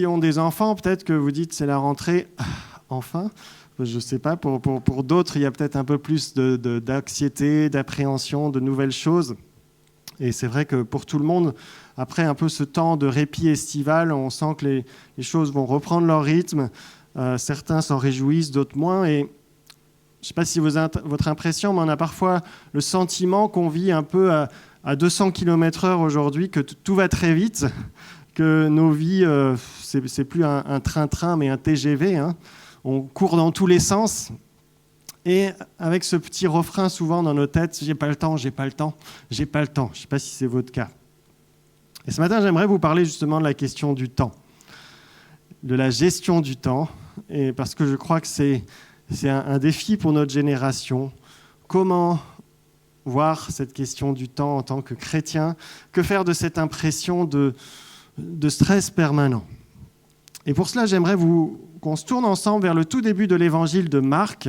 Qui ont des enfants, peut-être que vous dites c'est la rentrée, enfin. Je ne sais pas, pour d'autres, il y a peut-être un peu plus d'anxiété, d'appréhension, de nouvelles choses. Et c'est vrai que pour tout le monde, après un peu ce temps de répit estival, on sent que les choses vont reprendre leur rythme. Certains s'en réjouissent, d'autres moins. Et je ne sais pas si votre impression, mais on a parfois le sentiment qu'on vit un peu à 200 km/h aujourd'hui, que tout va très vite, que nos vies, c'est plus un train-train, mais un TGV, hein. On court dans tous les sens. Et avec ce petit refrain souvent dans nos têtes, j'ai pas le temps, j'ai pas le temps, j'ai pas le temps. Je ne sais pas si c'est votre cas. Et ce matin, j'aimerais vous parler justement de la question du temps, de la gestion du temps, et parce que je crois que c'est un défi pour notre génération. Comment voir cette question du temps en tant que chrétien? Que faire de cette impression de stress permanent? Et pour cela, j'aimerais qu'on se tourne ensemble vers le tout début de l'évangile de Marc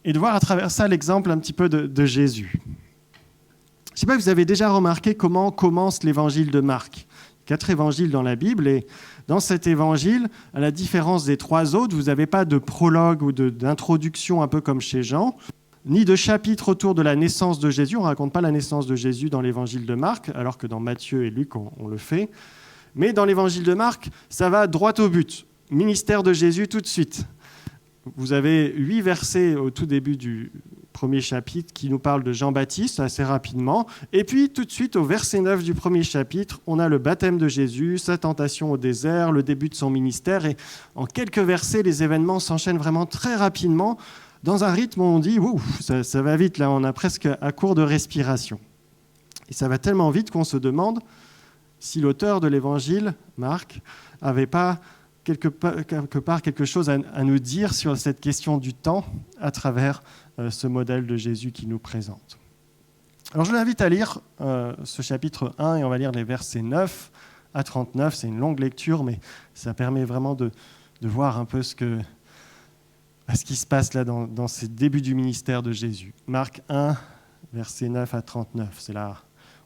et de voir à travers ça l'exemple un petit peu de Jésus. Je ne sais pas si vous avez déjà remarqué comment commence l'évangile de Marc. 4 évangiles dans la Bible, et dans cet évangile, à la différence des 3 autres, vous n'avez pas de prologue ou d'introduction un peu comme chez Jean, ni de chapitre autour de la naissance de Jésus. On ne raconte pas la naissance de Jésus dans l'évangile de Marc, alors que dans Matthieu et Luc, on le fait. Mais dans l'évangile de Marc, ça va droit au but. Ministère de Jésus tout de suite. Vous avez 8 versets au tout début du premier chapitre qui nous parlent de Jean-Baptiste assez rapidement. Et puis tout de suite au verset 9 du premier chapitre, on a le baptême de Jésus, sa tentation au désert, le début de son ministère. Et en quelques versets, les événements s'enchaînent vraiment très rapidement dans un rythme où on dit « ça va vite, là, on a presque à court de respiration ». Et ça va tellement vite qu'on se demande si l'auteur de l'évangile, Marc, n'avait pas quelque part quelque chose à nous dire sur cette question du temps à travers ce modèle de Jésus qu'il nous présente. Alors je vous invite à lire ce chapitre 1 et on va lire les versets 9 à 39. C'est une longue lecture, mais ça permet vraiment de voir un peu ce qui se passe là dans ces débuts du ministère de Jésus. Marc 1, versets 9 à 39. C'est on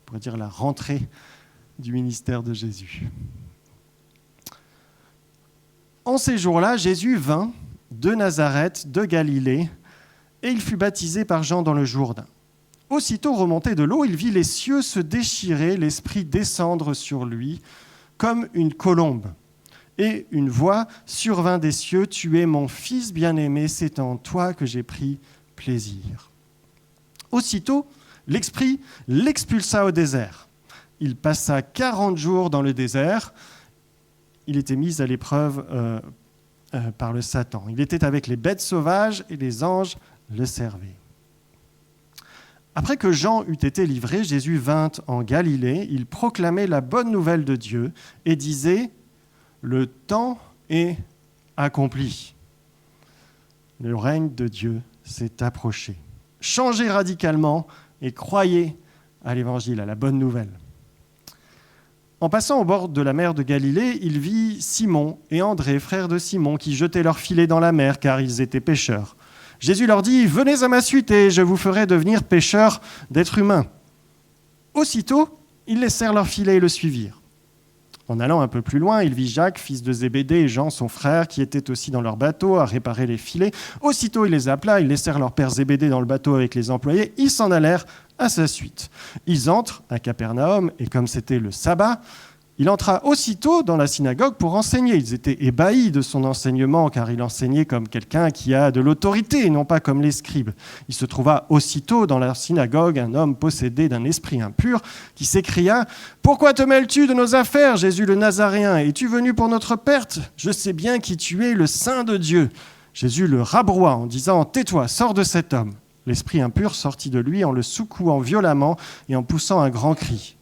pourrait dire la rentrée du ministère de Jésus. En ces jours-là, Jésus vint de Nazareth, de Galilée, et il fut baptisé par Jean dans le Jourdain. Aussitôt remonté de l'eau, il vit les cieux se déchirer, l'Esprit descendre sur lui comme une colombe. Et une voix survint des cieux, « Tu es mon Fils bien-aimé, c'est en toi que j'ai pris plaisir. » Aussitôt, l'Esprit l'expulsa au désert. Il passa 40 jours dans le désert. Il était mis à l'épreuve par le Satan. Il était avec les bêtes sauvages et les anges le servaient. Après que Jean eut été livré, Jésus vint en Galilée. Il proclamait la bonne nouvelle de Dieu et disait « Le temps est accompli. Le règne de Dieu s'est approché. Changez radicalement et croyez à l'évangile, à la bonne nouvelle. » En passant au bord de la mer de Galilée, il vit Simon et André, frères de Simon, qui jetaient leurs filets dans la mer car ils étaient pêcheurs. Jésus leur dit « Venez à ma suite et je vous ferai devenir pêcheurs d'êtres humains. » Aussitôt, ils laissèrent leurs filets et le suivirent. En allant un peu plus loin, il vit Jacques, fils de Zébédée, et Jean, son frère, qui étaient aussi dans leur bateau à réparer les filets. Aussitôt, il les appela, ils laissèrent leur père Zébédée dans le bateau avec les employés. Ils s'en allèrent à sa suite. Ils entrent à Capernaum, et comme c'était le sabbat, il entra aussitôt dans la synagogue pour enseigner. Ils étaient ébahis de son enseignement, car il enseignait comme quelqu'un qui a de l'autorité, et non pas comme les scribes. Il se trouva aussitôt dans la synagogue un homme possédé d'un esprit impur, qui s'écria « Pourquoi te mêles-tu de nos affaires, Jésus le Nazaréen? Es-tu venu pour notre perte? Je sais bien qui tu es, le Saint de Dieu. » Jésus le rabroua en disant « Tais-toi, sors de cet homme. » L'esprit impur sortit de lui en le secouant violemment et en poussant un grand cri.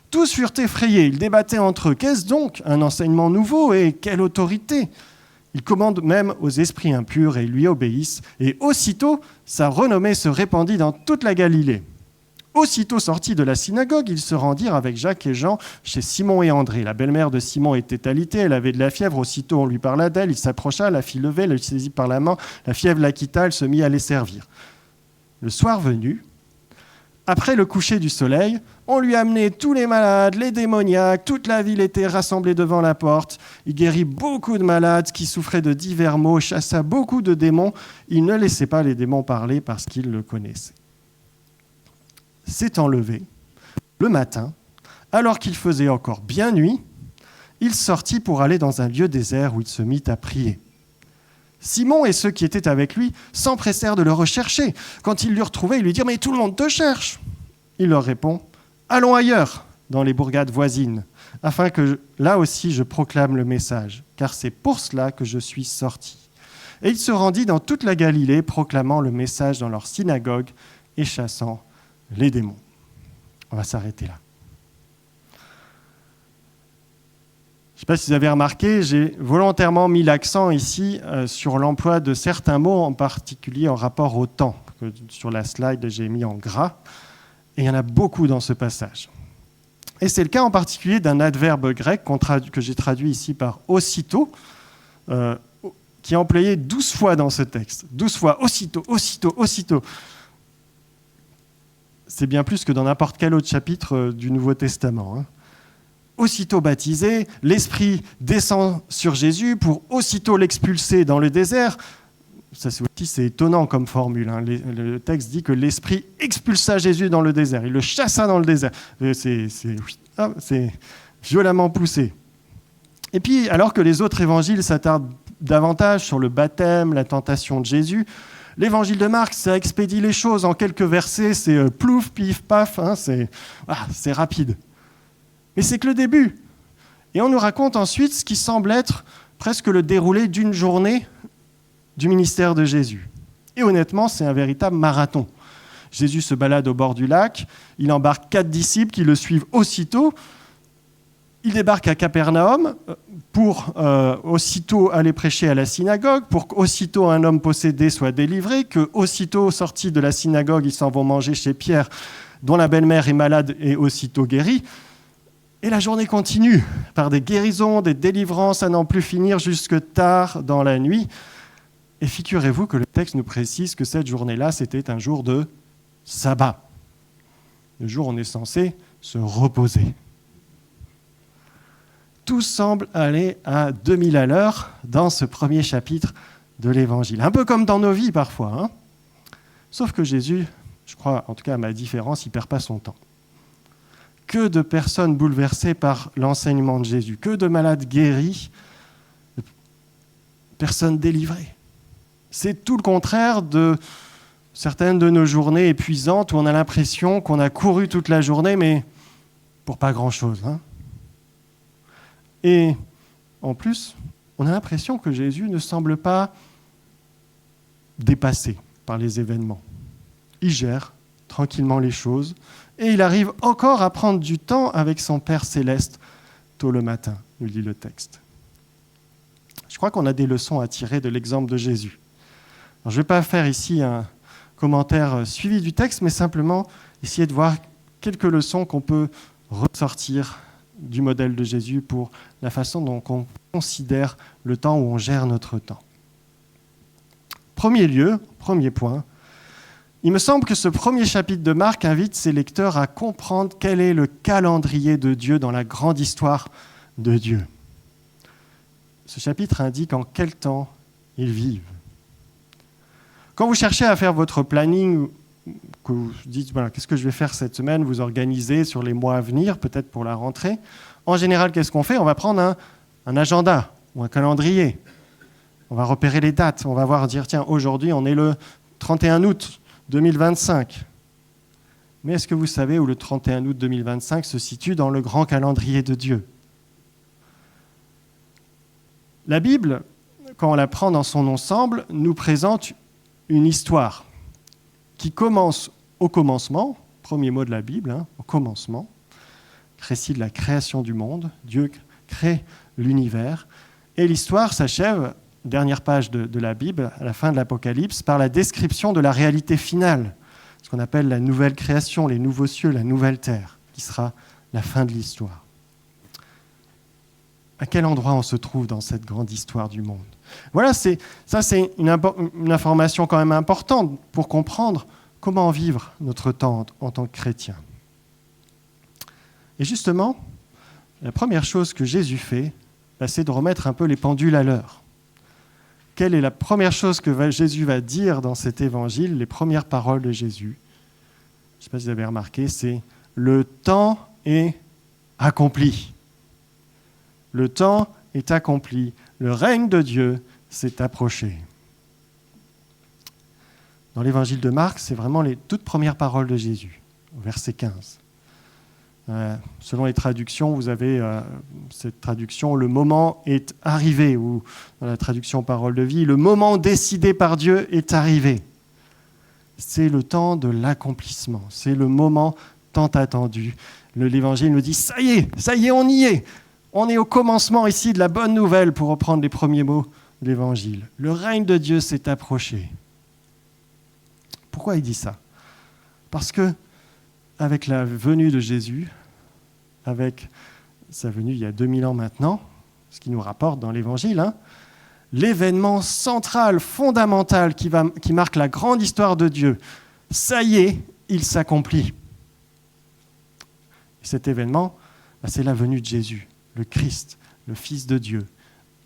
Tous furent effrayés, ils débattaient entre eux. Qu'est-ce donc? Un enseignement nouveau et quelle autorité? Il commande même aux esprits impurs et ils lui obéissent. Et aussitôt, sa renommée se répandit dans toute la Galilée. Aussitôt sortis de la synagogue, ils se rendirent avec Jacques et Jean chez Simon et André. La belle-mère de Simon était alitée, elle avait de la fièvre. Aussitôt, on lui parla d'elle, il s'approcha, la fit lever, le saisit par la main. La fièvre la quitta, elle se mit à les servir. Le soir venu, Après le coucher du soleil, on lui amenait tous les malades, les démoniaques, toute la ville était rassemblée devant la porte. Il guérit beaucoup de malades qui souffraient de divers maux, chassa beaucoup de démons. Il ne laissait pas les démons parler parce qu'il le connaissait. S'étant levé, le matin, alors qu'il faisait encore bien nuit, il sortit pour aller dans un lieu désert où il se mit à prier. Simon et ceux qui étaient avec lui s'empressèrent de le rechercher. Quand ils le retrouvaient, ils lui dirent « Mais tout le monde te cherche !» Il leur répond « Allons ailleurs, dans les bourgades voisines, afin que là aussi je proclame le message, car c'est pour cela que je suis sorti. » Et il se rendit dans toute la Galilée, proclamant le message dans leur synagogue et chassant les démons. On va s'arrêter là. Je ne sais pas si vous avez remarqué, j'ai volontairement mis l'accent ici sur l'emploi de certains mots, en particulier en rapport au temps, que sur la slide j'ai mis en gras, et il y en a beaucoup dans ce passage. Et c'est le cas en particulier d'un adverbe grec que j'ai traduit ici par « aussitôt », qui est employé 12 fois dans ce texte. 12 fois « aussitôt, aussitôt, aussitôt ». C'est bien plus que dans n'importe quel autre chapitre du Nouveau Testament, hein. Aussitôt baptisé, l'Esprit descend sur Jésus pour aussitôt l'expulser dans le désert. Ça, c'est étonnant comme formule, hein. Le texte dit que l'Esprit expulsa Jésus dans le désert. Il le chassa dans le désert. C'est violemment poussé. Et puis, alors que les autres évangiles s'attardent davantage sur le baptême, la tentation de Jésus, l'évangile de Marc, ça expédie les choses en quelques versets. C'est plouf, pif, paf. Hein, c'est rapide. Mais c'est que le début. Et on nous raconte ensuite ce qui semble être presque le déroulé d'une journée du ministère de Jésus. Et honnêtement, c'est un véritable marathon. Jésus se balade au bord du lac, il embarque 4 disciples qui le suivent aussitôt. Il débarque à Capernaum pour aussitôt aller prêcher à la synagogue, pour qu'aussitôt un homme possédé soit délivré, qu'aussitôt sorti de la synagogue, ils s'en vont manger chez Pierre, dont la belle-mère est malade et aussitôt guérie. Et la journée continue par des guérisons, des délivrances à n'en plus finir jusque tard dans la nuit. Et figurez-vous que le texte nous précise que cette journée-là, c'était un jour de sabbat. Le jour où on est censé se reposer. Tout semble aller à 2000 à l'heure dans ce premier chapitre de l'Évangile. Un peu comme dans nos vies parfois, hein. Sauf que Jésus, je crois, en tout cas à ma différence, il ne perd pas son temps. Que de personnes bouleversées par l'enseignement de Jésus, que de malades guéris, de personnes délivrées. C'est tout le contraire de certaines de nos journées épuisantes où on a l'impression qu'on a couru toute la journée, mais pour pas grand-chose, hein. Et en plus, on a l'impression que Jésus ne semble pas dépassé par les événements. Il gère tranquillement les choses, et il arrive encore à prendre du temps avec son Père céleste tôt le matin, nous dit le texte. Je crois qu'on a des leçons à tirer de l'exemple de Jésus. Alors, je ne vais pas faire ici un commentaire suivi du texte, mais simplement essayer de voir quelques leçons qu'on peut ressortir du modèle de Jésus pour la façon dont on considère le temps, où on gère notre temps. Premier point, il me semble que ce premier chapitre de Marc invite ses lecteurs à comprendre quel est le calendrier de Dieu dans la grande histoire de Dieu. Ce chapitre indique en quel temps ils vivent. Quand vous cherchez à faire votre planning, que vous dites voilà, qu'est-ce que je vais faire cette semaine, vous organisez sur les mois à venir, peut-être pour la rentrée, en général, qu'est-ce qu'on fait ? On va prendre un agenda ou un calendrier. On va repérer les dates. On va dire, tiens, aujourd'hui, on est le 31 août 2025. Mais est-ce que vous savez où le 31 août 2025 se situe dans le grand calendrier de Dieu ? La Bible, quand on la prend dans son ensemble, nous présente une histoire qui commence au commencement, premier mot de la Bible, au commencement, récit de la création du monde, Dieu crée l'univers, et l'histoire s'achève, dernière page de la Bible, à la fin de l'Apocalypse, par la description de la réalité finale, ce qu'on appelle la nouvelle création, les nouveaux cieux, la nouvelle terre, qui sera la fin de l'histoire. À quel endroit on se trouve dans cette grande histoire du monde ? Voilà, c'est une information quand même importante pour comprendre comment vivre notre temps en tant que chrétien. Et justement, la première chose que Jésus fait, c'est de remettre un peu les pendules à l'heure. Quelle est la première chose que Jésus va dire dans cet évangile, les premières paroles de Jésus? Je ne sais pas si vous avez remarqué, c'est « le temps est accompli ». Le temps est accompli, le règne de Dieu s'est approché. Dans l'évangile de Marc, c'est vraiment les toutes premières paroles de Jésus, au verset 15. Selon les traductions, vous avez cette traduction « le moment est arrivé » ou dans la traduction « parole de vie », « le moment décidé par Dieu est arrivé ». C'est le temps de l'accomplissement, c'est le moment tant attendu. L'Évangile nous dit « ça y est, on y est ». On est au commencement ici de la bonne nouvelle, pour reprendre les premiers mots de l'Évangile. Le règne de Dieu s'est approché. Pourquoi il dit ça? Parce que avec la venue de Jésus, avec sa venue il y a 2000 ans maintenant, ce qui nous rapporte dans l'Évangile, l'événement central, fondamental qui marque la grande histoire de Dieu, ça y est, il s'accomplit. Et cet événement, c'est la venue de Jésus, le Christ, le Fils de Dieu,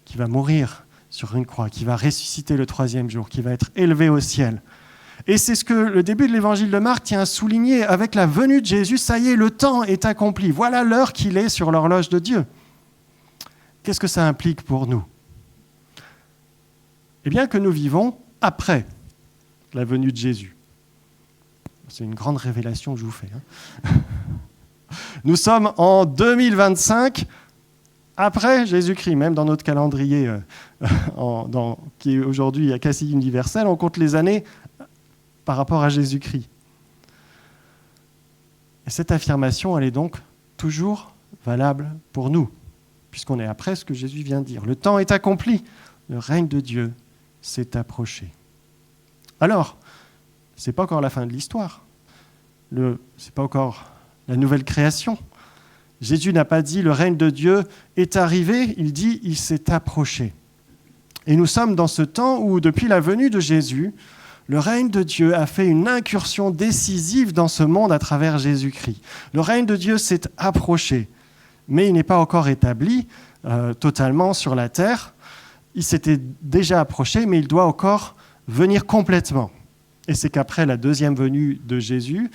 qui va mourir sur une croix, qui va ressusciter le 3e jour, qui va être élevé au ciel. Et c'est ce que le début de l'évangile de Marc tient à souligner. Avec la venue de Jésus, ça y est, le temps est accompli. Voilà l'heure qu'il est sur l'horloge de Dieu. Qu'est-ce que ça implique pour nous? Eh bien que nous vivons après la venue de Jésus. C'est une grande révélation que je vous fais. Nous sommes en 2025, après Jésus-Christ, même dans notre calendrier qui est aujourd'hui quasi universel, on compte les années par rapport à Jésus-Christ. Et cette affirmation, elle est donc toujours valable pour nous, puisqu'on est après ce que Jésus vient de dire. Le temps est accompli, le règne de Dieu s'est approché. Alors, ce n'est pas encore la fin de l'histoire, ce n'est pas encore la nouvelle création. Jésus n'a pas dit « le règne de Dieu est arrivé », il dit « il s'est approché ». Et nous sommes dans ce temps où, depuis la venue de Jésus, le règne de Dieu a fait une incursion décisive dans ce monde à travers Jésus-Christ. Le règne de Dieu s'est approché, mais il n'est pas encore établi totalement sur la terre. Il s'était déjà approché, mais il doit encore venir complètement. Et c'est qu'après la deuxième venue de Jésus,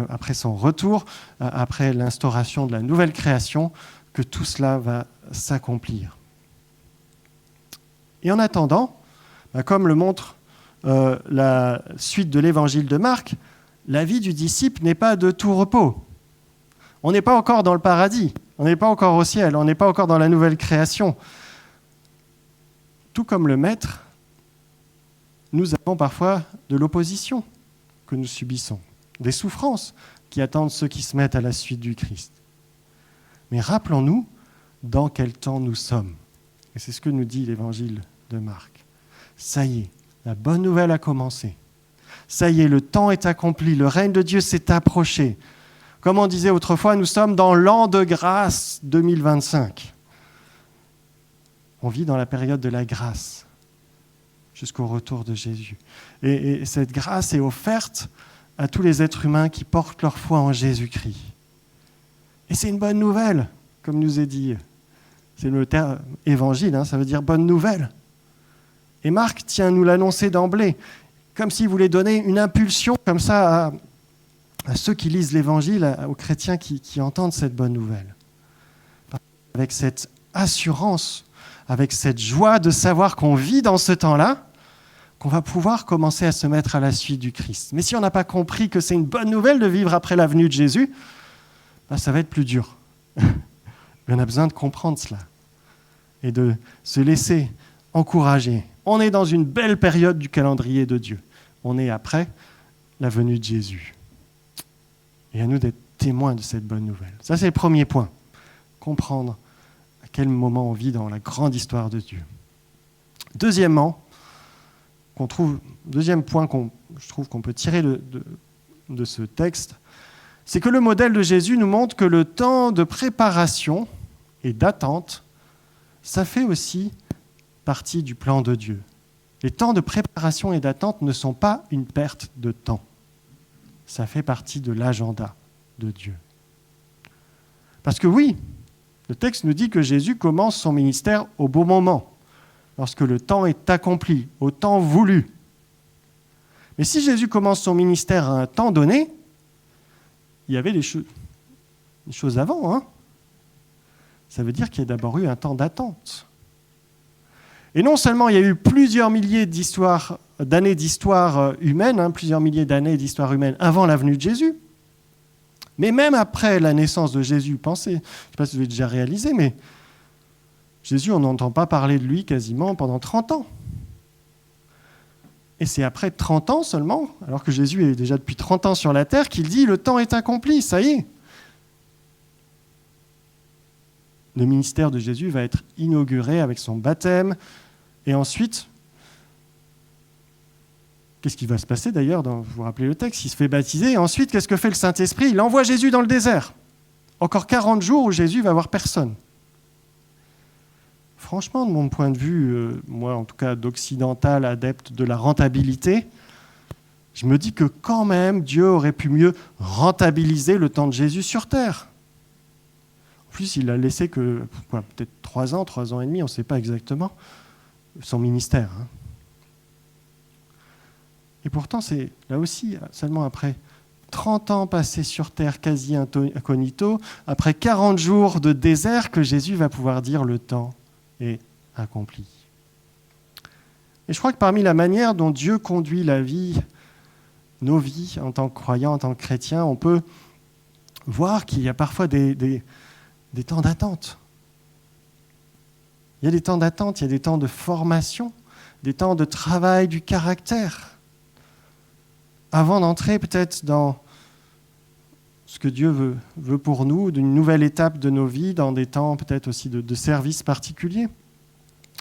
après son retour, après l'instauration de la nouvelle création, que tout cela va s'accomplir. Et en attendant, comme le montre la suite de l'évangile de Marc, la vie du disciple n'est pas de tout repos. On n'est pas encore dans le paradis, on n'est pas encore au ciel, on n'est pas encore dans la nouvelle création. Tout comme le maître, nous avons parfois de l'opposition que nous subissons, des souffrances qui attendent ceux qui se mettent à la suite du Christ. Mais rappelons-nous dans quel temps nous sommes. Et c'est ce que nous dit l'évangile de Marc. Ça y est, la bonne nouvelle a commencé. Ça y est, le temps est accompli, le règne de Dieu s'est approché. Comme on disait autrefois, nous sommes dans l'an de grâce 2025. On vit dans la période de la grâce, jusqu'au retour de Jésus. Et cette grâce est offerte à tous les êtres humains qui portent leur foi en Jésus-Christ. Et c'est une bonne nouvelle, comme nous est dit. C'est le terme évangile, ça veut dire bonne nouvelle. Et Marc tient à nous l'annoncer d'emblée, comme s'il voulait donner une impulsion comme ça à ceux qui lisent l'évangile, aux chrétiens qui entendent cette bonne nouvelle. Avec cette assurance, avec cette joie de savoir qu'on vit dans ce temps-là, qu'on va pouvoir commencer à se mettre à la suite du Christ. Mais si on n'a pas compris que c'est une bonne nouvelle de vivre après la venue de Jésus, ça va être plus dur. On a besoin de comprendre cela et de se laisser encourager. On est dans une belle période du calendrier de Dieu. On est après la venue de Jésus. Et à nous d'être témoins de cette bonne nouvelle. Ça, c'est le premier point. Comprendre à quel moment on vit dans la grande histoire de Dieu. Deuxième point je trouve qu'on peut tirer de ce texte, c'est que le modèle de Jésus nous montre que le temps de préparation et d'attente, ça fait aussi partie du plan de Dieu. Les temps de préparation et d'attente ne sont pas une perte de temps. Ça fait partie de l'agenda de Dieu. Parce que oui, le texte nous dit que Jésus commence son ministère au bon moment, lorsque le temps est accompli, au temps voulu. Mais si Jésus commence son ministère à un temps donné, il y avait des choses avant. Hein. Ça veut dire qu'il y a d'abord eu un temps d'attente. Et non seulement il y a eu plusieurs milliers d'années d'histoire humaine, plusieurs milliers d'années d'histoire humaine avant la venue de Jésus, mais même après la naissance de Jésus, pensez, je ne sais pas si vous avez déjà réalisé, mais Jésus, on n'entend pas parler de lui quasiment pendant 30 ans. Et c'est après 30 ans seulement, alors que Jésus est déjà depuis 30 ans sur la terre, qu'il dit « le temps est accompli, ça y est ». Le ministère de Jésus va être inauguré avec son baptême. Et ensuite, qu'est-ce qui va se passer d'ailleurs vous vous rappelez le texte, il se fait baptiser. Et ensuite, qu'est-ce que fait le Saint-Esprit? Il envoie Jésus dans le désert. Encore 40 jours où Jésus va voir personne. Franchement, de mon point de vue, moi en tout cas d'occidental, adepte de la rentabilité, je me dis que quand même, Dieu aurait pu mieux rentabiliser le temps de Jésus sur terre. En plus, il a laissé que peut-être 3 ans et demi, on ne sait pas exactement, son ministère. Et pourtant, c'est là aussi, seulement après 30 ans passés sur terre quasi incognito, après 40 jours de désert, que Jésus va pouvoir dire le temps est accompli. Et je crois que parmi la manière dont Dieu conduit la vie, nos vies en tant que croyants, en tant que chrétiens, on peut voir qu'il y a parfois des temps d'attente. Il y a des temps d'attente, il y a des temps de formation, des temps de travail du caractère, avant d'entrer peut-être dans ce que Dieu veut pour nous, d'une nouvelle étape de nos vies, dans des temps peut-être aussi de service particulier.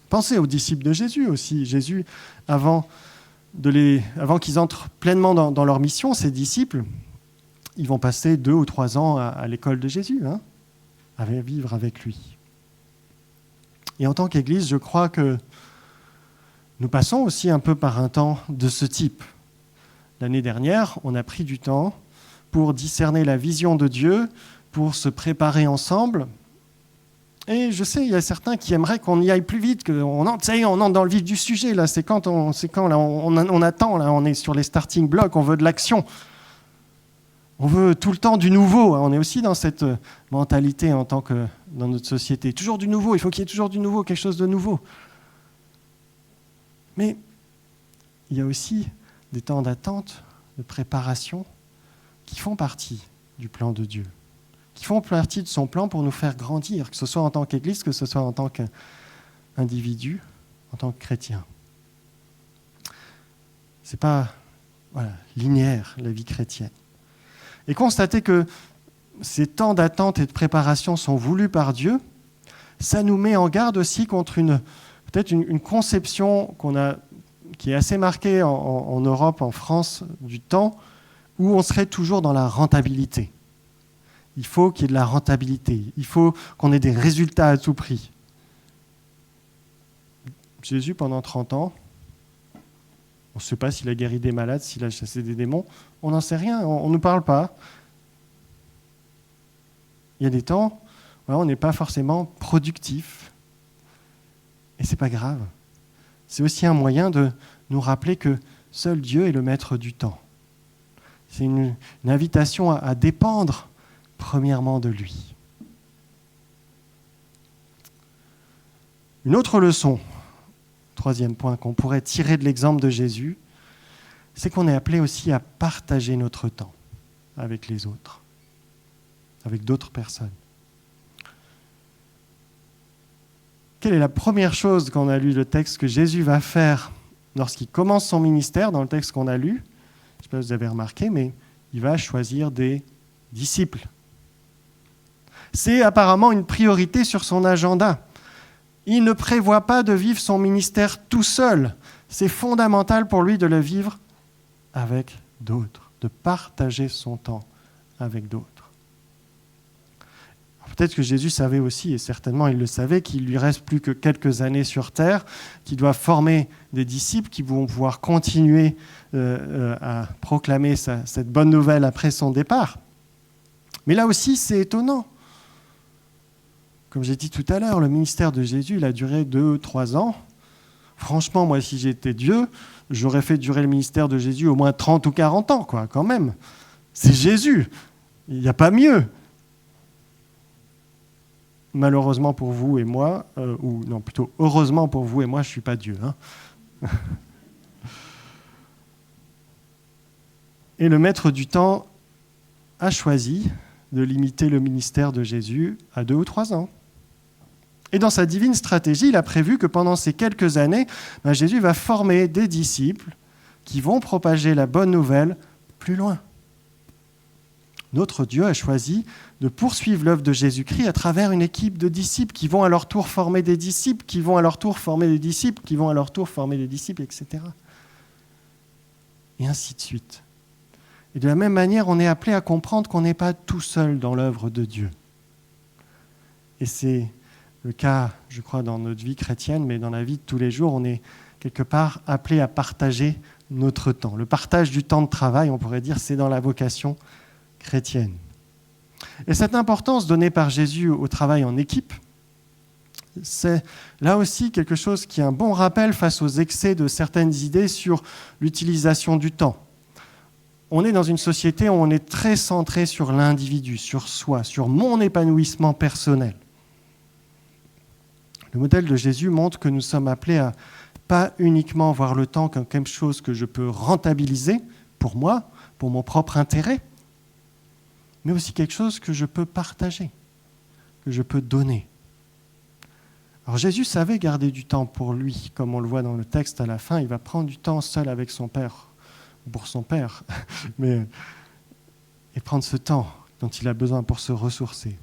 Pensez aux disciples de Jésus aussi. Jésus, avant qu'ils entrent pleinement dans leur mission, ces disciples, ils vont passer 2 ou 3 ans à l'école de Jésus, à vivre avec lui. Et en tant qu'Église, je crois que nous passons aussi un peu par un temps de ce type. L'année dernière, on a pris du temps pour discerner la vision de Dieu, pour se préparer ensemble. Et je sais, il y a certains qui aimeraient qu'on y aille plus vite, ça y est, on entre dans le vif du sujet, là, c'est quand là, on attend, là, on est sur les starting blocks, on veut de l'action. On veut tout le temps du nouveau. On est aussi dans cette mentalité en tant que dans notre société. Toujours du nouveau, il faut qu'il y ait toujours du nouveau, quelque chose de nouveau. Mais il y a aussi des temps d'attente, de préparation, qui font partie du plan de Dieu, qui font partie de son plan pour nous faire grandir, que ce soit en tant qu'Église, que ce soit en tant qu'individu, en tant que chrétien. Ce n'est pas linéaire, la vie chrétienne. Et constater que ces temps d'attente et de préparation sont voulus par Dieu, ça nous met en garde aussi contre peut-être une conception qui est assez marquée en Europe, en France, du temps, où on serait toujours dans la rentabilité. Il faut qu'il y ait de la rentabilité, il faut qu'on ait des résultats à tout prix. Jésus, pendant 30 ans, on ne sait pas s'il a guéri des malades, s'il a chassé des démons, on n'en sait rien, on ne parle pas. Il y a des temps où on n'est pas forcément productif. Et ce n'est pas grave. C'est aussi un moyen de nous rappeler que seul Dieu est le maître du temps. C'est une invitation à dépendre premièrement de lui. Une autre leçon, 3e point, qu'on pourrait tirer de l'exemple de Jésus, c'est qu'on est appelé aussi à partager notre temps avec les autres, avec d'autres personnes. Quelle est la première chose quand on a lu le texte que Jésus va faire lorsqu'il commence son ministère, dans le texte qu'on a lu? Je ne sais pas si vous avez remarqué, mais il va choisir des disciples. C'est apparemment une priorité sur son agenda. Il ne prévoit pas de vivre son ministère tout seul. C'est fondamental pour lui de le vivre avec d'autres, de partager son temps avec d'autres. Peut-être que Jésus savait aussi, et certainement il le savait, qu'il lui reste plus que quelques années sur terre, qu'il doit former des disciples qui vont pouvoir continuer à proclamer cette bonne nouvelle après son départ. Mais là aussi, c'est étonnant. Comme j'ai dit tout à l'heure, le ministère de Jésus, il a duré 2-3 ans. Franchement, moi, si j'étais Dieu, j'aurais fait durer le ministère de Jésus au moins 30 ou 40 ans, quoi, quand même. C'est Jésus. Il n'y a pas mieux. Malheureusement pour vous et moi, ou non, plutôt heureusement pour vous et moi, je ne suis pas Dieu. Hein. Et le maître du temps a choisi de limiter le ministère de Jésus à 2 ou 3 ans. Et dans sa divine stratégie, il a prévu que pendant ces quelques années, Jésus va former des disciples qui vont propager la bonne nouvelle plus loin. Notre Dieu a choisi de poursuivre l'œuvre de Jésus-Christ à travers une équipe de disciples qui vont à leur tour former des disciples, qui vont à leur tour former des disciples, qui vont à leur tour former des disciples, etc. Et ainsi de suite. Et de la même manière, on est appelé à comprendre qu'on n'est pas tout seul dans l'œuvre de Dieu. Et c'est le cas, je crois, dans notre vie chrétienne, mais dans la vie de tous les jours, on est quelque part appelé à partager notre temps. Le partage du temps de travail, on pourrait dire, c'est dans la vocation chrétienne. Et cette importance donnée par Jésus au travail en équipe, c'est là aussi quelque chose qui est un bon rappel face aux excès de certaines idées sur l'utilisation du temps. On est dans une société où on est très centré sur l'individu, sur soi, sur mon épanouissement personnel. Le modèle de Jésus montre que nous sommes appelés à pas uniquement voir le temps comme quelque chose que je peux rentabiliser pour moi, pour mon propre intérêt, mais aussi quelque chose que je peux partager, que je peux donner. Alors Jésus savait garder du temps pour lui, comme on le voit dans le texte à la fin, il va prendre du temps seul avec son Père, pour son Père, et prendre ce temps dont il a besoin pour se ressourcer.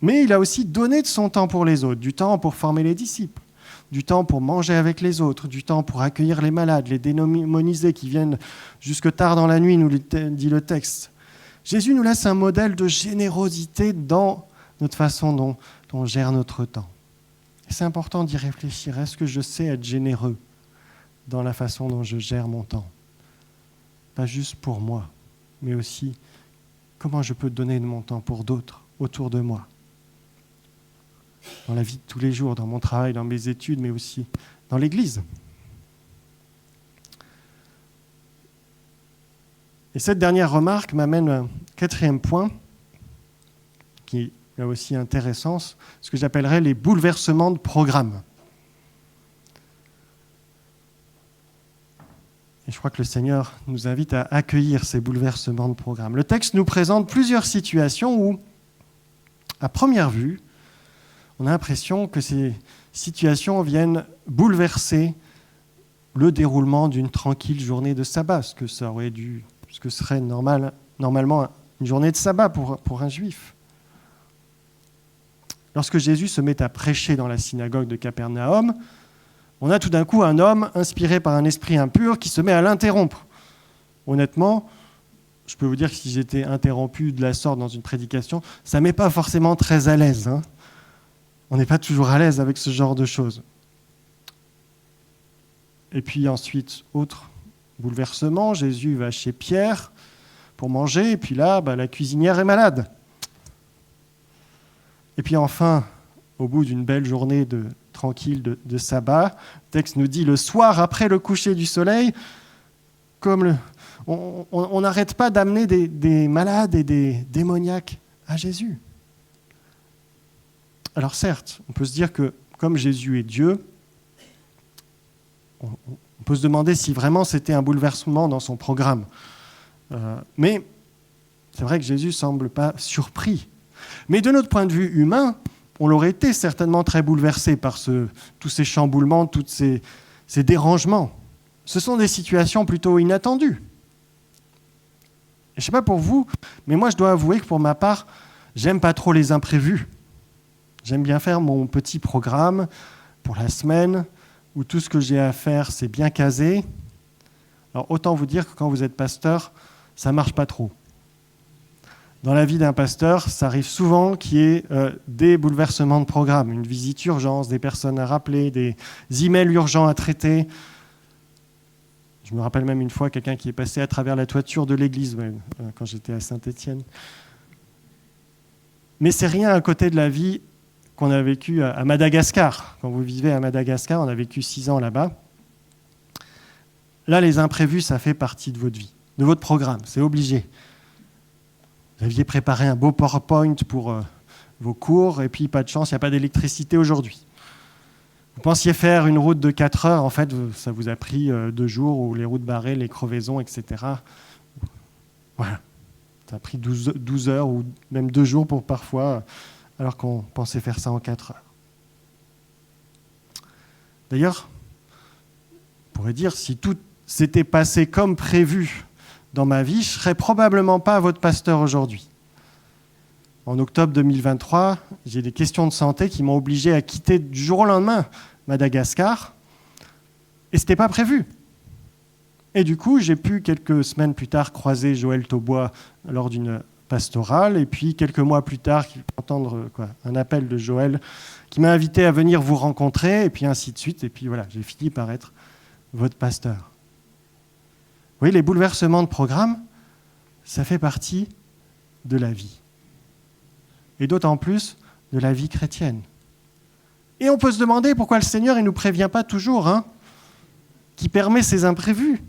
Mais il a aussi donné de son temps pour les autres, du temps pour former les disciples, du temps pour manger avec les autres, du temps pour accueillir les malades, les démonisés qui viennent jusque tard dans la nuit, nous dit le texte. Jésus nous laisse un modèle de générosité dans notre façon dont on gère notre temps. Et c'est important d'y réfléchir. Est-ce que je sais être généreux dans la façon dont je gère mon temps ? Pas juste pour moi, mais aussi comment je peux donner de mon temps pour d'autres autour de moi. Dans la vie de tous les jours, dans mon travail, dans mes études, mais aussi dans l'Église. Et cette dernière remarque m'amène à un 4e point, qui est aussi intéressant, ce que j'appellerais les bouleversements de programme. Et je crois que le Seigneur nous invite à accueillir ces bouleversements de programme. Le texte nous présente plusieurs situations où, à première vue, on a l'impression que ces situations viennent bouleverser le déroulement d'une tranquille journée de sabbat, ce que serait normalement une journée de sabbat pour un juif. Lorsque Jésus se met à prêcher dans la synagogue de Capernaum, on a tout d'un coup un homme inspiré par un esprit impur qui se met à l'interrompre. Honnêtement, je peux vous dire que si j'étais interrompu de la sorte dans une prédication, ça ne met pas forcément très à l'aise. Hein. On n'est pas toujours à l'aise avec ce genre de choses. Et puis ensuite, autre bouleversement, Jésus va chez Pierre pour manger, et puis là, la cuisinière est malade. Et puis enfin, au bout d'une belle journée tranquille de sabbat, le texte nous dit, le soir après le coucher du soleil, on n'arrête pas d'amener des malades et des démoniaques à Jésus. Alors certes, on peut se dire que comme Jésus est Dieu, on peut se demander si vraiment c'était un bouleversement dans son programme. Mais c'est vrai que Jésus ne semble pas surpris. Mais de notre point de vue humain, on l'aurait été certainement très bouleversé par tous ces chamboulements, tous ces dérangements. Ce sont des situations plutôt inattendues. Et je ne sais pas pour vous, mais moi je dois avouer que pour ma part, j'aime pas trop les imprévus. J'aime bien faire mon petit programme pour la semaine, où tout ce que j'ai à faire, c'est bien casé. Alors autant vous dire que quand vous êtes pasteur, ça ne marche pas trop. Dans la vie d'un pasteur, ça arrive souvent qu'il y ait des bouleversements de programme, une visite urgence, des personnes à rappeler, des emails urgents à traiter. Je me rappelle même une fois quelqu'un qui est passé à travers la toiture de l'église quand j'étais à Saint-Étienne. Mais c'est rien à côté de la vie qu'on a vécue à Madagascar. Quand vous vivez à Madagascar, on a vécu 6 ans là-bas. Là, les imprévus, ça fait partie de votre vie, de votre programme, c'est obligé. Vous aviez préparé un beau PowerPoint pour vos cours, et puis pas de chance, il n'y a pas d'électricité aujourd'hui. Vous pensiez faire une route de 4 heures, en fait, ça vous a pris 2 jours, où les routes barrées, les crevaisons, etc. Voilà. Ça a pris 12 heures, ou même 2 jours pour parfois, alors qu'on pensait faire ça en 4 heures. D'ailleurs, on pourrait dire, si tout s'était passé comme prévu dans ma vie, je ne serais probablement pas votre pasteur aujourd'hui. En octobre 2023, j'ai des questions de santé qui m'ont obligé à quitter du jour au lendemain Madagascar, et ce n'était pas prévu. Et du coup, j'ai pu, quelques semaines plus tard, croiser Joël Taubois lors d'une pastorale, et puis quelques mois plus tard, entendre un appel de Joël qui m'a invité à venir vous rencontrer, et puis ainsi de suite, et puis voilà, j'ai fini par être votre pasteur. Vous voyez, les bouleversements de programme, ça fait partie de la vie. Et d'autant plus de la vie chrétienne. Et on peut se demander pourquoi le Seigneur ne nous prévient pas toujours, qui permet ces imprévus.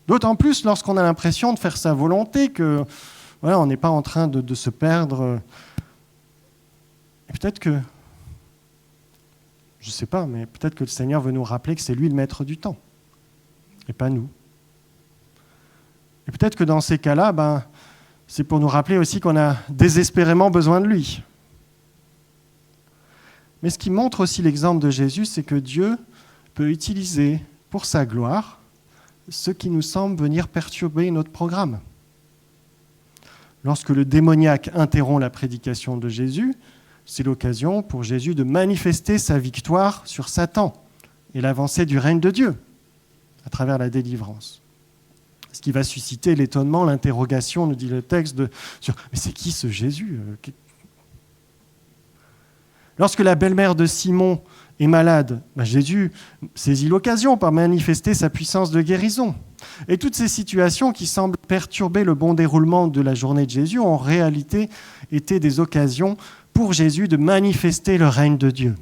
D'autant plus lorsqu'on a l'impression de faire sa volonté, que voilà, on n'est pas en train de se perdre. Et peut-être que, je ne sais pas, mais peut-être que le Seigneur veut nous rappeler que c'est lui le maître du temps, et pas nous. Et peut-être que dans ces cas-là, c'est pour nous rappeler aussi qu'on a désespérément besoin de lui. Mais ce qui montre aussi l'exemple de Jésus, c'est que Dieu peut utiliser pour sa gloire ce qui nous semble venir perturber notre programme. Lorsque le démoniaque interrompt la prédication de Jésus, c'est l'occasion pour Jésus de manifester sa victoire sur Satan et l'avancée du règne de Dieu à travers la délivrance. Ce qui va susciter l'étonnement, l'interrogation, nous dit le texte, sur « Mais c'est qui ce Jésus ?» Lorsque la belle-mère de Simon est malade, Jésus saisit l'occasion pour manifester sa puissance de guérison. Et toutes ces situations qui semblent perturber le bon déroulement de la journée de Jésus ont en réalité été des occasions pour Jésus de manifester le règne de Dieu.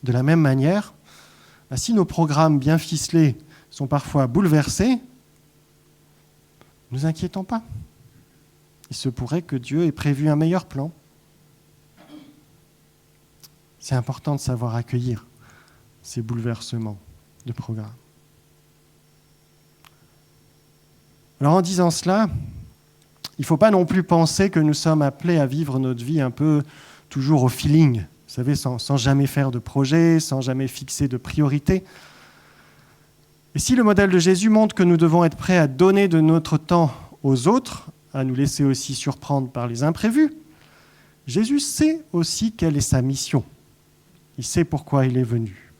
De la même manière, si nos programmes bien ficelés sont parfois bouleversés, ne nous inquiétons pas. Il se pourrait que Dieu ait prévu un meilleur plan. C'est important de savoir accueillir ces bouleversements de programme. Alors en disant cela, il ne faut pas non plus penser que nous sommes appelés à vivre notre vie un peu toujours au feeling, vous savez, sans jamais faire de projet, sans jamais fixer de priorité. Et si le modèle de Jésus montre que nous devons être prêts à donner de notre temps aux autres, à nous laisser aussi surprendre par les imprévus, Jésus sait aussi quelle est sa mission. Il sait pourquoi il est venu.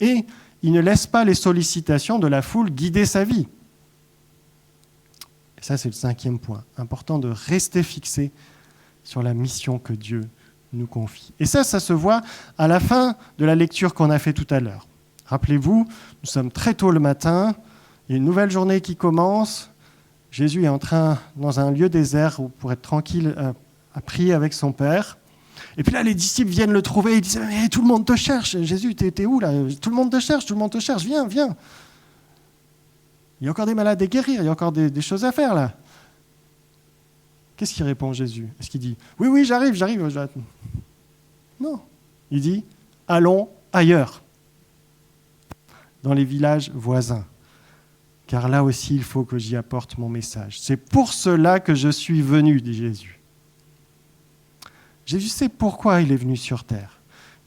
Et il ne laisse pas les sollicitations de la foule guider sa vie. Et ça, c'est le 5e point. Important de rester fixé sur la mission que Dieu nous confie. Et ça se voit à la fin de la lecture qu'on a fait tout à l'heure. Rappelez-vous, nous sommes très tôt le matin, il y a une nouvelle journée qui commence. Jésus est en train, dans un lieu désert, pour être tranquille, à prier avec son Père. Et puis là, les disciples viennent le trouver et ils disent « Mais tout le monde te cherche, Jésus, t'es où là ? Tout le monde te cherche, viens. » Il y a encore des malades à guérir, il y a encore des choses à faire là. Qu'est-ce qu'il répond Jésus ? Est-ce qu'il dit « Oui, j'arrive. » Non, il dit « Allons ailleurs. » Dans les villages voisins. Car là aussi, il faut que j'y apporte mon message. C'est pour cela que je suis venu, dit Jésus. Jésus sait pourquoi il est venu sur terre.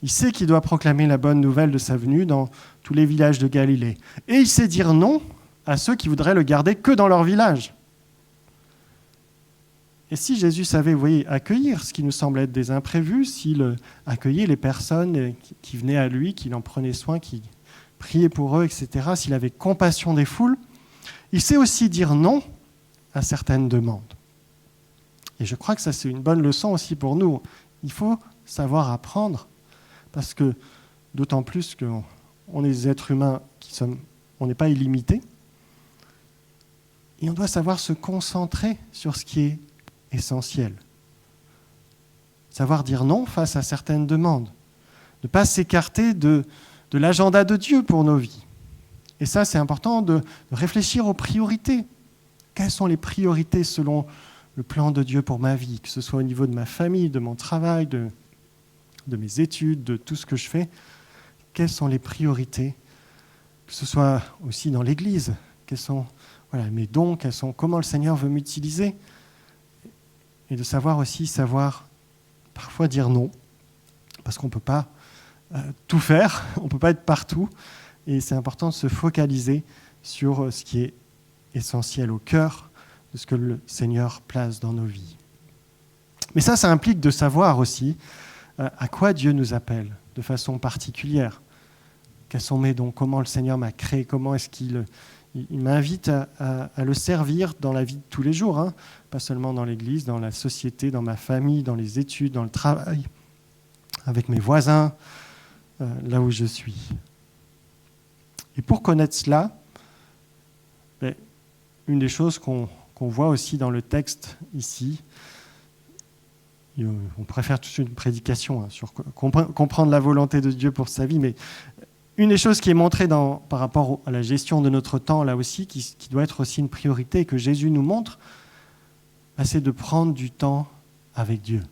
Il sait qu'il doit proclamer la bonne nouvelle de sa venue dans tous les villages de Galilée. Et il sait dire non à ceux qui voudraient le garder que dans leur village. Et si Jésus savait, vous voyez, accueillir ce qui nous semble être des imprévus, s'il accueillait les personnes qui venaient à lui, qu'il en prenait soin, qui priait pour eux, etc., s'il avait compassion des foules, il sait aussi dire non à certaines demandes. Et je crois que ça, c'est une bonne leçon aussi pour nous. Il faut savoir apprendre, parce que d'autant plus qu'on est des êtres humains on n'est pas illimités, et on doit savoir se concentrer sur ce qui est essentiel. Savoir dire non face à certaines demandes. Ne pas s'écarter de l'agenda de Dieu pour nos vies. Et ça, c'est important de réfléchir aux priorités. Quelles sont les priorités selon le plan de Dieu pour ma vie, que ce soit au niveau de ma famille, de mon travail, de mes études, de tout ce que je fais. Quelles sont les priorités, que ce soit aussi dans l'Église, quels sont mes dons, comment le Seigneur veut m'utiliser, et de savoir parfois dire non, parce qu'on ne peut pas tout faire, on ne peut pas être partout, et c'est important de se focaliser sur ce qui est essentiel au cœur de ce que le Seigneur place dans nos vies. Mais ça implique de savoir aussi à quoi Dieu nous appelle de façon particulière. Quels sont mes dons, comment le Seigneur m'a créé, comment est-ce qu'il m'invite à le servir dans la vie de tous les jours, pas seulement dans l'Église, dans la société, dans ma famille, dans les études, dans le travail, avec mes voisins, là où je suis. Et pour connaître cela, une des choses qu'on voit aussi dans le texte ici, on pourrait faire toute une prédication sur comprendre la volonté de Dieu pour sa vie, mais une des choses qui est montrée par rapport à la gestion de notre temps, là aussi, qui doit être aussi une priorité, et que Jésus nous montre, c'est de prendre du temps avec Dieu,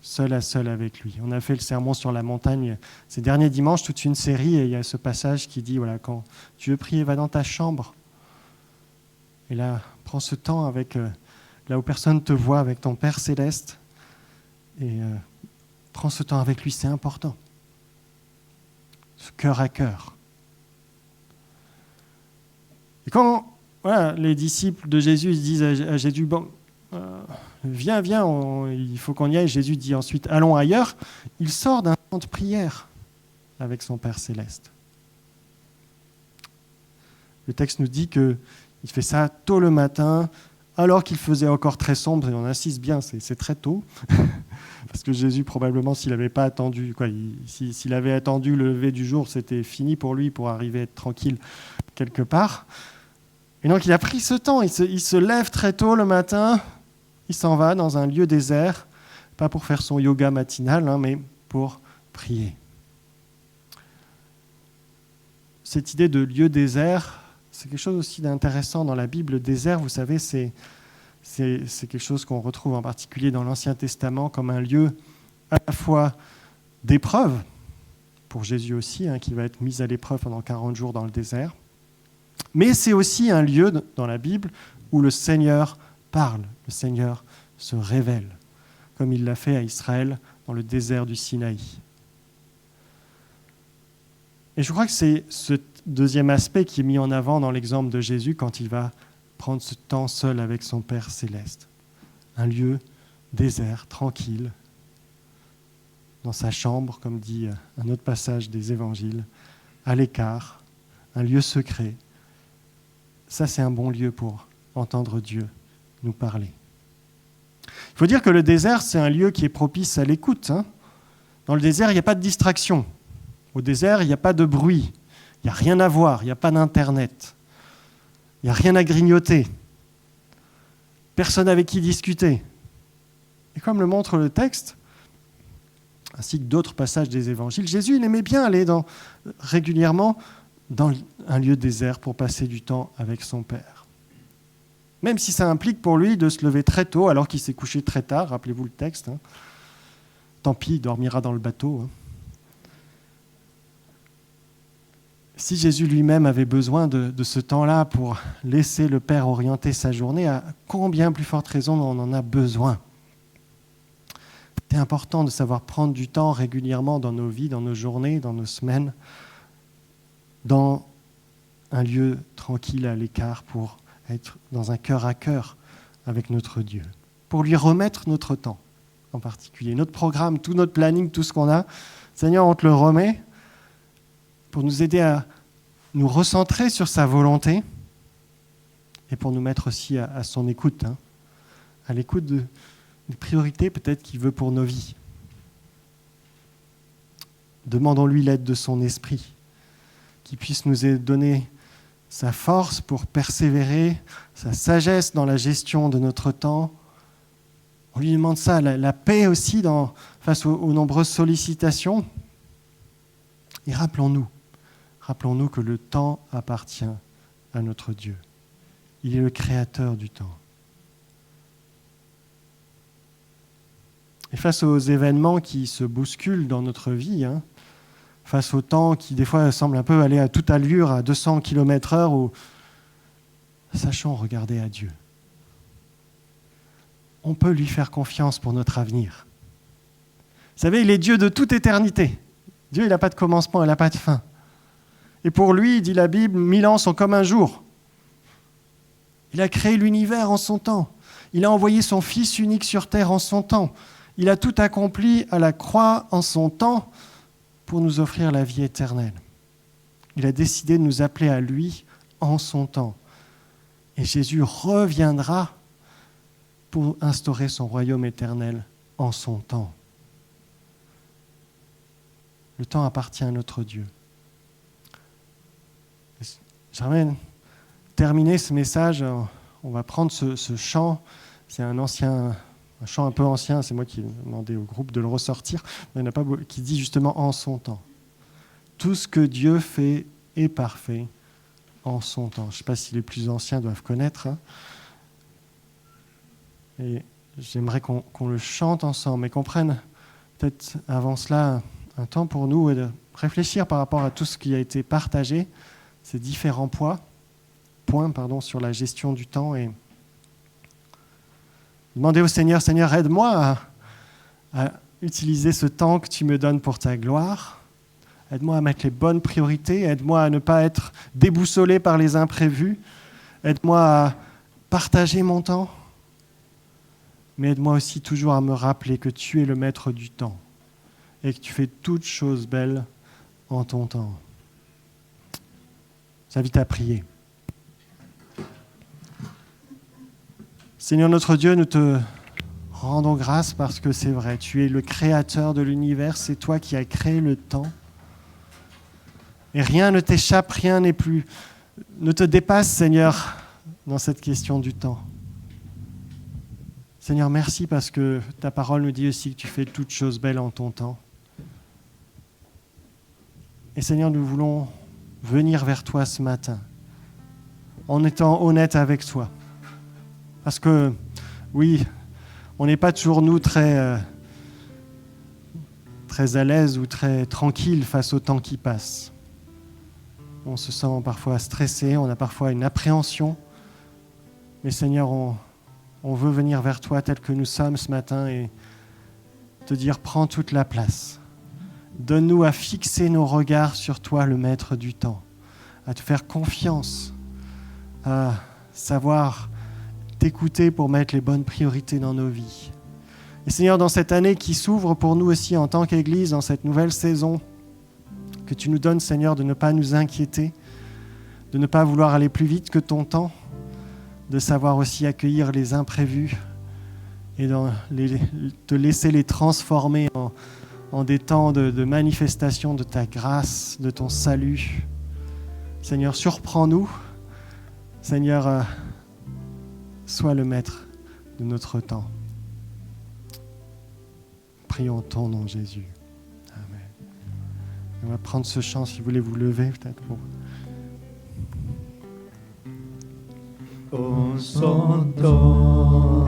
seul à seul avec lui. On a fait le sermon sur la montagne ces derniers dimanches, toute une série, et il y a ce passage qui dit, quand tu veux prier, va dans ta chambre. Et là, prends ce temps là où personne ne te voit, avec ton Père céleste, et prends ce temps avec lui, c'est important. Ce cœur à cœur. Et quand les disciples de Jésus disent à Jésus, viens, il faut qu'on y aille, Jésus dit ensuite, allons ailleurs, il sort d'un temps de prière avec son Père céleste. Le texte nous dit qu'il fait ça tôt le matin, alors qu'il faisait encore très sombre, et on insiste bien, c'est très tôt, parce que Jésus, probablement, s'il n'avait pas attendu, s'il avait attendu le lever du jour, c'était fini pour lui, pour arriver à être tranquille quelque part. Et donc, il a pris ce temps, il se lève très tôt le matin, il s'en va dans un lieu désert, pas pour faire son yoga matinal, mais pour prier. Cette idée de lieu désert, c'est quelque chose aussi d'intéressant dans la Bible. Le désert, vous savez, c'est quelque chose qu'on retrouve en particulier dans l'Ancien Testament comme un lieu à la fois d'épreuve, pour Jésus aussi, qui va être mis à l'épreuve pendant 40 jours dans le désert, mais c'est aussi un lieu dans la Bible où le Seigneur parle, le Seigneur se révèle, comme il l'a fait à Israël dans le désert du Sinaï. Et je crois que c'est ce deuxième aspect qui est mis en avant dans l'exemple de Jésus quand il va prendre ce temps seul avec son Père céleste. Un lieu désert, tranquille, dans sa chambre, comme dit un autre passage des évangiles, à l'écart, un lieu secret. Ça, c'est un bon lieu pour entendre Dieu nous parler. Il faut dire que le désert, c'est un lieu qui est propice à l'écoute. Dans le désert, il n'y a pas de distraction. Au désert, il n'y a pas de bruit. Il n'y a rien à voir. Il n'y a pas d'Internet. Il n'y a rien à grignoter. Personne avec qui discuter. Et comme le montre le texte, ainsi que d'autres passages des évangiles, Jésus il aimait bien aller régulièrement dans un lieu désert pour passer du temps avec son Père. Même si ça implique pour lui de se lever très tôt alors qu'il s'est couché très tard, rappelez-vous le texte. Tant pis, il dormira dans le bateau. Si Jésus lui-même avait besoin de ce temps-là pour laisser le Père orienter sa journée, à combien plus forte raison on en a besoin. C'est important de savoir prendre du temps régulièrement dans nos vies, dans nos journées, dans nos semaines, dans un lieu tranquille à l'écart pour être dans un cœur à cœur avec notre Dieu, pour lui remettre notre temps en particulier, notre programme, tout notre planning, tout ce qu'on a. Seigneur, on te le remet pour nous aider à nous recentrer sur sa volonté et pour nous mettre aussi à son écoute, à l'écoute de les priorités peut-être qu'il veut pour nos vies. Demandons-lui l'aide de son esprit, qu'il puisse nous donner sa force pour persévérer, sa sagesse dans la gestion de notre temps. On lui demande ça, la paix aussi face aux nombreuses sollicitations. Et rappelons-nous que le temps appartient à notre Dieu. Il est le créateur du temps. Et face aux événements qui se bousculent dans notre vie, face au temps qui des fois semble un peu aller à toute allure, à 200 km/h, sachons regarder à Dieu. On peut lui faire confiance pour notre avenir. Vous savez, il est Dieu de toute éternité. Dieu, il n'a pas de commencement, il n'a pas de fin. Et pour lui, dit la Bible, 1000 ans sont comme un jour. Il a créé l'univers en son temps. Il a envoyé son Fils unique sur terre en son temps. Il a tout accompli à la croix en son temps pour nous offrir la vie éternelle. Il a décidé de nous appeler à lui en son temps. Et Jésus reviendra pour instaurer son royaume éternel en son temps. Le temps appartient à notre Dieu. J'aimerais terminer ce message. On va prendre ce chant. C'est un chant un peu ancien. C'est moi qui ai demandé au groupe de le ressortir. Il n'y en a pas beaucoup, qui dit justement en son temps. Tout ce que Dieu fait est parfait en son temps. Je ne sais pas si les plus anciens doivent connaître. Et j'aimerais qu'on le chante ensemble et qu'on prenne peut-être avant cela un temps pour nous et de réfléchir par rapport à tout ce qui a été partagé, ces différents points sur la gestion du temps, et demander au Seigneur, aide-moi à utiliser ce temps que tu me donnes pour ta gloire. Aide-moi à mettre les bonnes priorités. Aide-moi à ne pas être déboussolé par les imprévus. Aide-moi à partager mon temps. Mais aide-moi aussi toujours à me rappeler que tu es le maître du temps et que tu fais toutes choses belles en ton temps. J'invite à prier. Seigneur notre Dieu, nous te rendons grâce parce que c'est vrai, tu es le créateur de l'univers, c'est toi qui as créé le temps. Et rien ne t'échappe, rien ne te dépasse, Seigneur, dans cette question du temps. Seigneur, merci parce que ta parole nous dit aussi que tu fais toutes choses belles en ton temps. Et Seigneur, nous voulons venir vers toi ce matin en étant honnête avec toi. Parce que, oui, on n'est pas toujours, nous, très à l'aise ou très tranquille face au temps qui passe. On se sent parfois stressé, on a parfois une appréhension. Mais Seigneur, on veut venir vers toi tel que nous sommes ce matin et te dire, prends toute la place. Donne-nous à fixer nos regards sur toi, le maître du temps, à te faire confiance, à savoir t'écouter pour mettre les bonnes priorités dans nos vies. Et Seigneur, dans cette année qui s'ouvre pour nous aussi en tant qu'Église, dans cette nouvelle saison, que tu nous donnes, Seigneur, de ne pas nous inquiéter, de ne pas vouloir aller plus vite que ton temps, de savoir aussi accueillir les imprévus et te laisser les transformer en des temps de manifestation de ta grâce, de ton salut. Seigneur, surprends-nous. Seigneur, sois le maître de notre temps. Prions ton nom, Jésus. Amen. On va prendre ce chant, si vous voulez vous lever peut-être pour... En son temps,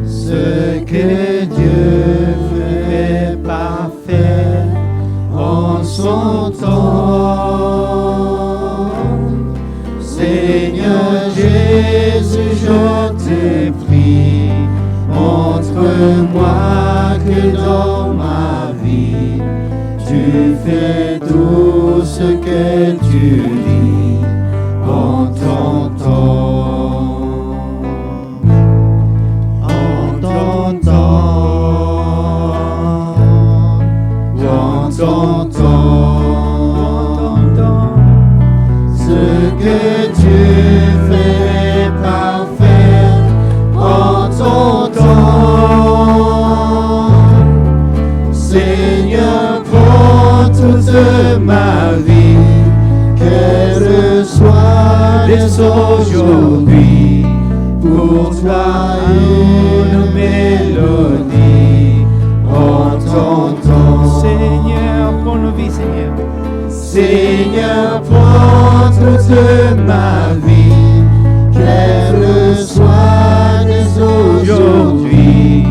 ce que Dieu fait parfait en son temps. Seigneur Jésus, je te prie, montre-moi que dans ma vie, tu fais tout ce que tu dis en ton temps. En ton temps. En ton temps. dès aujourd'hui. Pour toi une mélodie en t'entendant. Seigneur, pour nos vies, Seigneur. Seigneur, prends toute ma vie, qu'elle soit dès aujourd'hui.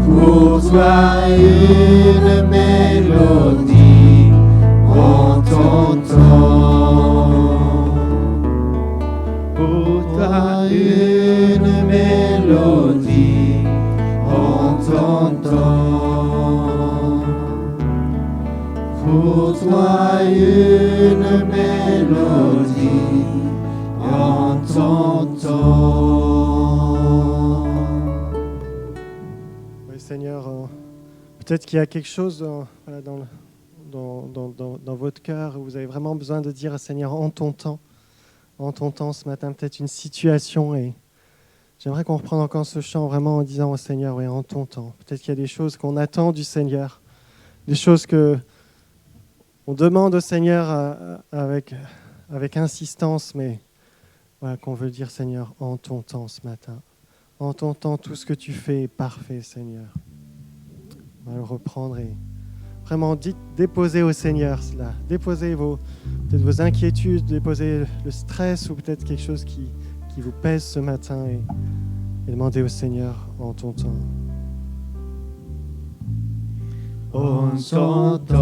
Pour toi une mélodie en t'entendant. Pour toi une mélodie en t'entendant. Pour toi une mélodie en t'entendant. Oui, Seigneur, peut-être qu'il y a quelque chose voilà, dans votre cœur où vous avez vraiment besoin de dire, Seigneur, en ton temps ce matin, peut-être une situation. Et j'aimerais qu'on reprenne encore ce chant vraiment en disant au Seigneur, oui, en ton temps. Peut-être qu'il y a des choses qu'on attend du Seigneur, des choses que on demande au Seigneur avec insistance, mais voilà, qu'on veut dire, Seigneur, en ton temps ce matin. En ton temps, tout ce que tu fais est parfait, Seigneur. On va le reprendre et vraiment déposer au Seigneur cela. Déposez peut-être vos inquiétudes, déposez le stress ou peut-être quelque chose qui vous pèse ce matin et demandez au Seigneur en ton temps. En son temps,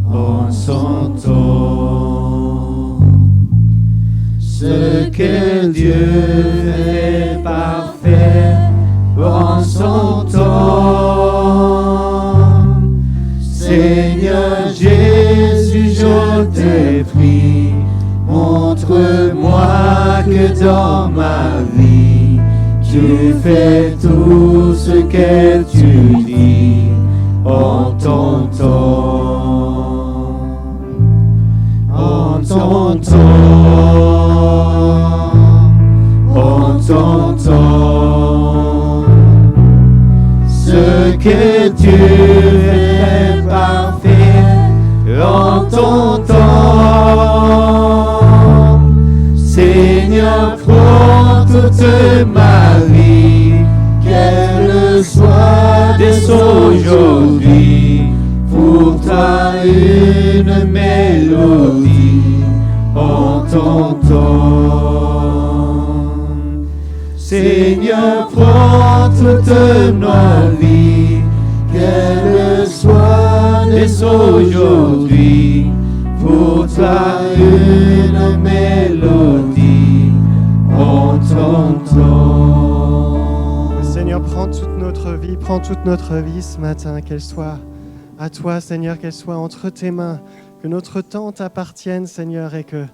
en son temps, ce que Dieu fait parfait en son temps. Seigneur Jésus, je te prie, montre-moi que dans ma vie, tu fais tout ce que tu dis en ton temps. En ton temps, en ton temps, ce que tu fais parfait en ton temps. Seigneur, prends toute ma vie, qu'elle soit dès aujourd'hui. Pour toi une mélodie en ton temps. Seigneur, prends toute ma vie, qu'elle soit dès aujourd'hui. Pour toi une mélodie en ton temps. Seigneur, prends toute notre vie ce matin, qu'elle soit à toi, Seigneur, qu'elle soit entre tes mains, que notre temps t'appartienne, Seigneur, et que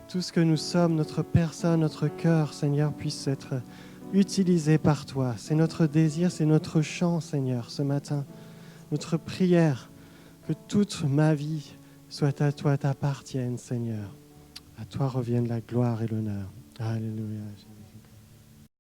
tout ce que nous sommes, notre personne, notre cœur, Seigneur, puisse être utilisé par toi. C'est notre désir, c'est notre chant, Seigneur, ce matin, notre prière, que toute ma vie soit à toi, t'appartienne, Seigneur. À toi revienne la gloire et l'honneur. Alléluia.